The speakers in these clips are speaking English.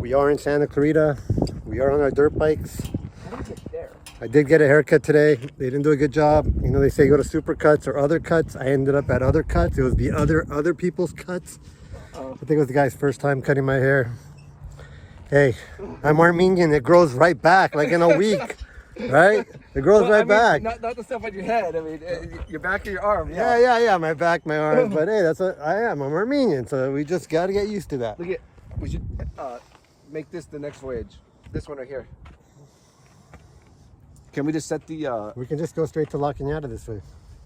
We are in Santa Clarita. We are on our dirt bikes. How did we get there? I did get a haircut today. They didn't do a good job. You know, they say go to super cuts or other cuts. I ended up at other cuts. It was the other people's cuts. I think it was the guy's first time cutting my hair. Hey, I'm Armenian. It grows right back like in a week. Right? It grows right back. Not the stuff on your head. I mean, your back of your arm. Yeah. My back, my arms. But hey, that's what I am. I'm Armenian. So we just got to get used to that. Look at, we should make this the next voyage. This one right here. Can we just set the... We can just go straight to La Cañada this way.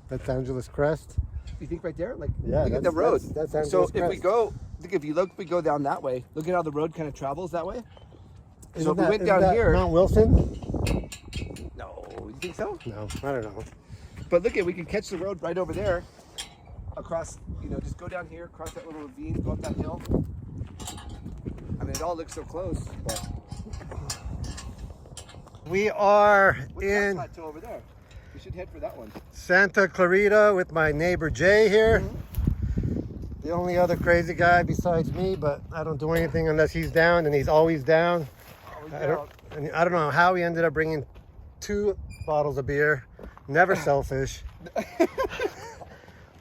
That's Angeles Crest. You think right there? Like, yeah, look at the road. That's Angeles so Crest. if we go, if we go down that way, look at how the road kind of travels that way. So if we went down here... Mount Wilson? No, you think so? No, I don't know. But look at, we can catch the road right over there. Across, just go down here, cross that little ravine, go up that hill. I mean, it all looks so close. But... We are in plateau over there. We should head for that one. Santa Clarita with my neighbor Jay here. The only other crazy guy besides me, but I don't do anything unless he's down, and he's always down. I don't know how he ended up bringing 2 bottles of beer. Never selfish.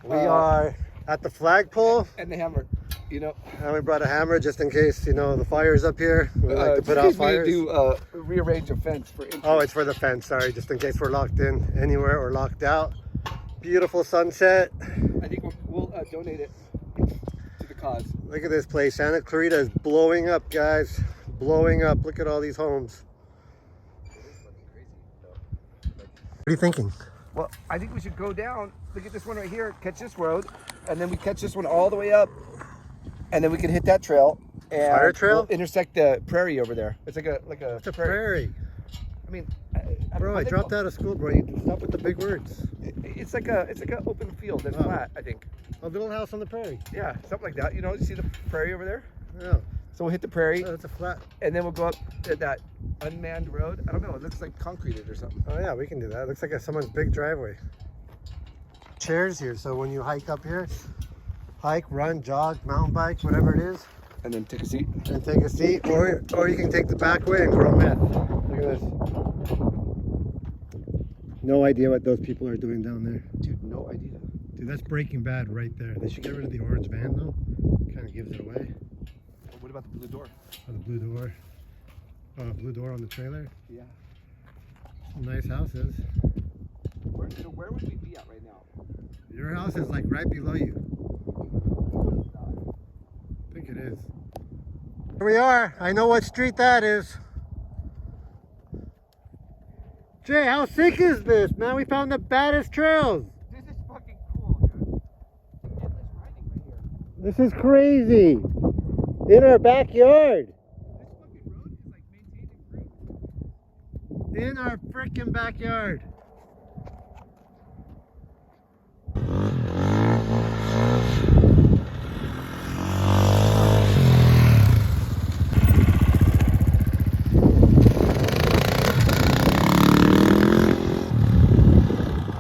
We are at the flagpole. And the hammer, And we brought a hammer just in case, the fire's up here. We like to put out fires. We do rearrange a fence for interest. Oh, it's for the fence, sorry, just in case we're locked in anywhere or locked out. Beautiful sunset. I think we'll donate it to the cause. Look at this place. Santa Clarita is blowing up, guys. Blowing up. Look at all these homes. What are you thinking? Well, I think we should go down. Look at this one right here. Catch this road, and then we catch this one all the way up, and then we can hit that trail. And fire trail? We'll intersect the prairie over there. It's like a It's a prairie. I mean, bro, I dropped out of school, bro. You stop with the big words. It's like a open field that's flat, I think. A little house on the prairie. Yeah, something like that. You see the prairie over there? Yeah. So we'll hit the prairie. Oh, it's a flat. And then we'll go up to that unmanned road. I don't know. It looks like concreted or something. Oh yeah, we can do that. It looks like someone's big driveway. Chairs here, so when you hike up here, hike, run, jog, mountain bike, whatever it is. And then take a seat. And take a seat, or you can take the back way and grow meth. Look at this. No idea what those people are doing down there. Dude, no idea. Dude, that's Breaking Bad right there. They should get rid of the orange van though. Kind of gives it away. What about the blue door? Oh, the blue door. Oh, blue door on the trailer. Yeah. Some nice houses. Where would we be at right now? Your house is like right below you. I think it is. Here we are. I know what street that is. Jay, how sick is this, man? We found the baddest trails. This is fucking cool, dude. Endless riding right here. This is crazy. In our backyard. This fucking road is like maintained and green. In our freaking backyard.